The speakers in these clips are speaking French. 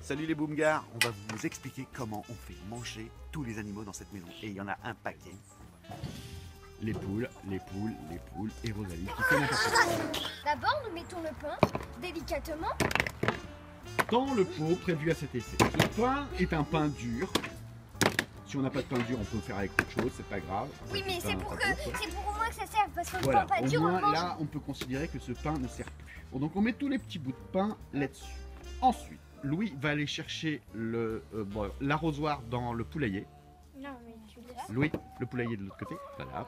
Salut les boomgars, on va vous expliquer comment on fait manger tous les animaux dans cette maison. Et il y en a un paquet. Les poules, et Rosalie qui fait n'importe quoi. D'abord, nous mettons le pain délicatement Dans le pot prévu à cet effet. Ce pain est un pain dur. Si on n'a pas de pain dur, on peut faire avec autre chose, c'est pas grave. Oui, mais c'est pour au moins que ça serve, parce que le Voilà, pain pas au dur, on moins le mange. là, on peut considérer que ce pain ne sert plus. Bon, donc on met tous les petits bouts de pain là-dessus. Ensuite, Louis va aller chercher l'arrosoir dans le poulailler. Non, mais tu le laisses. Louis, le poulailler de l'autre côté. Voilà.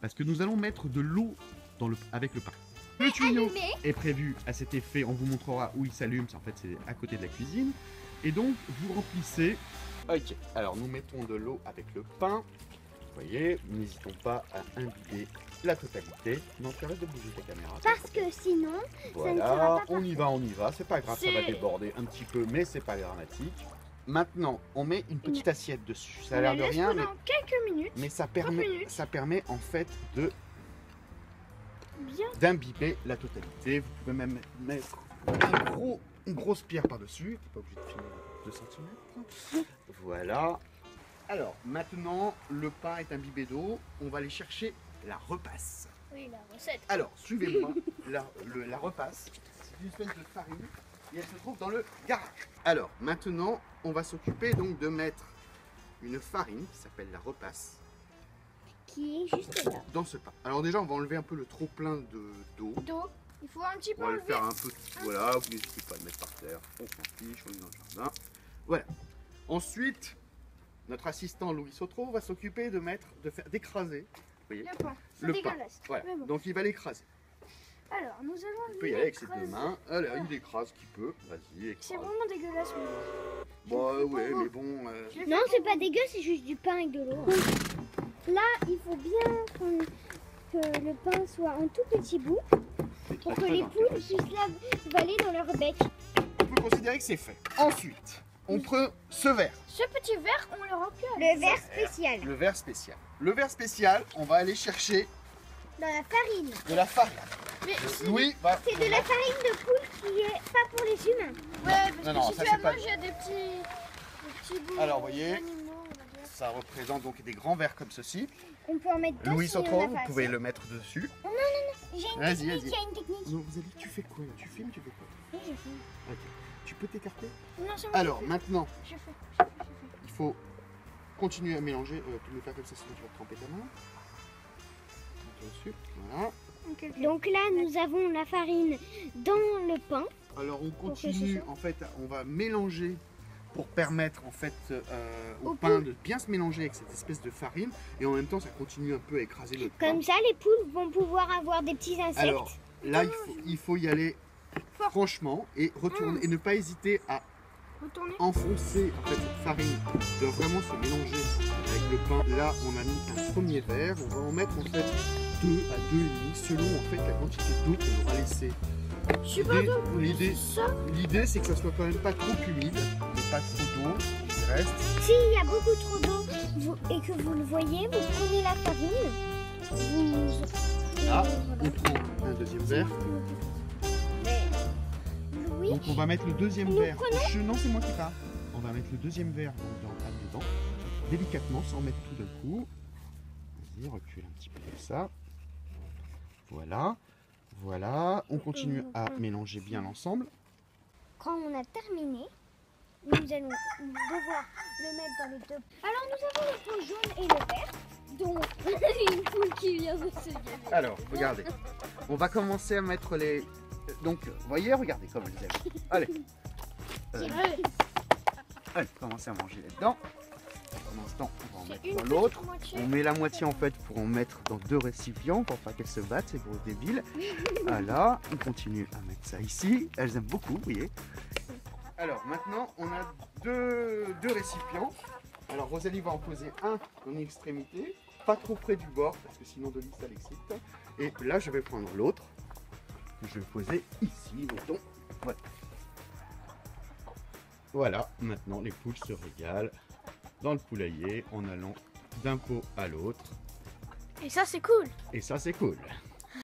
Parce que nous allons mettre de l'eau avec le pain. Le tuyau Allumé. est prévu à cet effet. On vous montrera où il s'allume. En fait, c'est à côté de la cuisine. Et donc, vous remplissez. Ok. Alors, nous mettons de l'eau avec le pain. Vous voyez, n'hésitons pas à imbiber la totalité. Non, tu arrêtes de bouger ta caméra. Parce que sinon, Voilà, on y va. C'est pas grave, ça va déborder un petit peu, mais c'est pas dramatique. Maintenant, on met une petite assiette dessus. Ça a l'air de rien, mais quelques minutes. mais ça permet en fait Bien. d'imbiber la totalité. Vous pouvez même mettre une grosse pierre par-dessus. T'es pas obligé de filmer 2 cm. Voilà. Alors, maintenant, le pain est imbibé d'eau. On va aller chercher la repasse. Oui, la recette. Alors, suivez-moi. La repasse, c'est une espèce de farine et elle se trouve dans le garage. Alors, maintenant, on va s'occuper donc de mettre une farine qui s'appelle la repasse Qui est juste là. dans ce pain. Alors déjà, on va enlever un peu le trop plein d'eau. D'eau. Il faut un petit peu On va le enlever. faire un peu. Voilà, vous n'hésitez pas à le mettre par terre. On s'en fiche, on est dans le jardin. Voilà. Ensuite, notre assistant Louis Sautreau va s'occuper d'écraser. Vous voyez, Le pain. C'est le pain. dégueulasse. Voilà. Mais bon. Donc il va l'écraser. Alors, nous allons Il peut y aller avec ses 2 mains. Alors, il écrase qui peut. Vas-y, écrase. C'est vraiment dégueulasse. Bah ouais, mais bon. Non, c'est pas dégueu, c'est juste du pain avec de l'eau. Là, il faut bien que le pain soit en tout petits bouts pour que les poules puissent l'avaler dans leur bec. On peut considérer que c'est fait. Ensuite, on prend ce verre. Ce petit verre, on le remplit. Le verre spécial. Le verre spécial. Le verre spécial, on va aller chercher Dans la farine. de la farine. Mais Louis va. c'est de la farine de poule qui est pas pour les humains. Ouais, parce Non, que ça, si tu c'est pas- as mangé des petits bouts Alors, voyez, d'animaux, on va dire. ça représente donc des grands verres comme ceci. On peut en mettre deux Louis si on Sautreau, a vous pas pouvez assez. le mettre dessus. J'ai une Vas-y, technique, vas-y. j'ai une technique. Non, vous allez, tu fais quoi là? Tu filmes, tu fais quoi? Oui, je fais. Ok. Tu peux t'écarter? Non, c'est bon. Alors, maintenant, Je fais. il faut continuer à mélanger. Tu me fais comme ça, sinon tu vas te tremper ta main. Dessus. Voilà. Donc là, nous avons la farine dans le pain. Alors on que continue, ce en fait, on va mélanger pour permettre en fait au Au pain de bien se mélanger avec cette espèce de farine et en même temps ça continue un peu à écraser le pain. Comme ça, les poules vont pouvoir avoir des petits insectes. Alors là il faut y aller Fort. franchement et retourner et ne pas hésiter à Retournez. enfoncer en fait cette farine doit vraiment se mélanger avec le pain. Là on a mis un premier verre, on va en mettre en fait 2 à 2,5 selon en fait la quantité d'eau qu'on aura laissée. L'idée c'est que ça soit quand même pas trop humide, mais pas trop d'eau qui reste. S'il y a beaucoup trop d'eau et que vous le voyez, vous prenez la farine. Là, voilà. on prend un deuxième verre. Oui. Donc on va mettre le deuxième Nous verre. Non, c'est moi qui parle. On va mettre le deuxième verre dedans, délicatement, sans mettre tout d'un coup. Vas-y, recule un petit peu comme ça. Voilà. Voilà. On continue à mélanger bien l'ensemble. Quand on a terminé, nous allons devoir le mettre dans les deux. Alors nous avons le pot jaune et le vert, dont une poule qui vient de se gaver. Alors, regardez. On va commencer à mettre les... Donc, vous voyez, regardez comme je les aime. Allez. Allez, commencez à manger là-dedans. Pendant ce temps, on va en mettre dans l'autre. On met la moitié en fait pour en mettre dans 2 récipients pour pas qu'elles se battent, ces grosses débiles. Voilà, on continue à mettre ça ici. Elles aiment beaucoup, vous voyez. Alors maintenant, on a deux récipients. Alors Rosalie va en poser un dans une extrémité, pas trop près du bord parce que sinon Dolly ça l'excite. Et là, je vais prendre l'autre. Je vais poser ici, mettons. Voilà. Voilà, maintenant les poules se régalent dans le poulailler en allant d'un pot à l'autre. Et ça c'est cool. Et ça, c'est cool.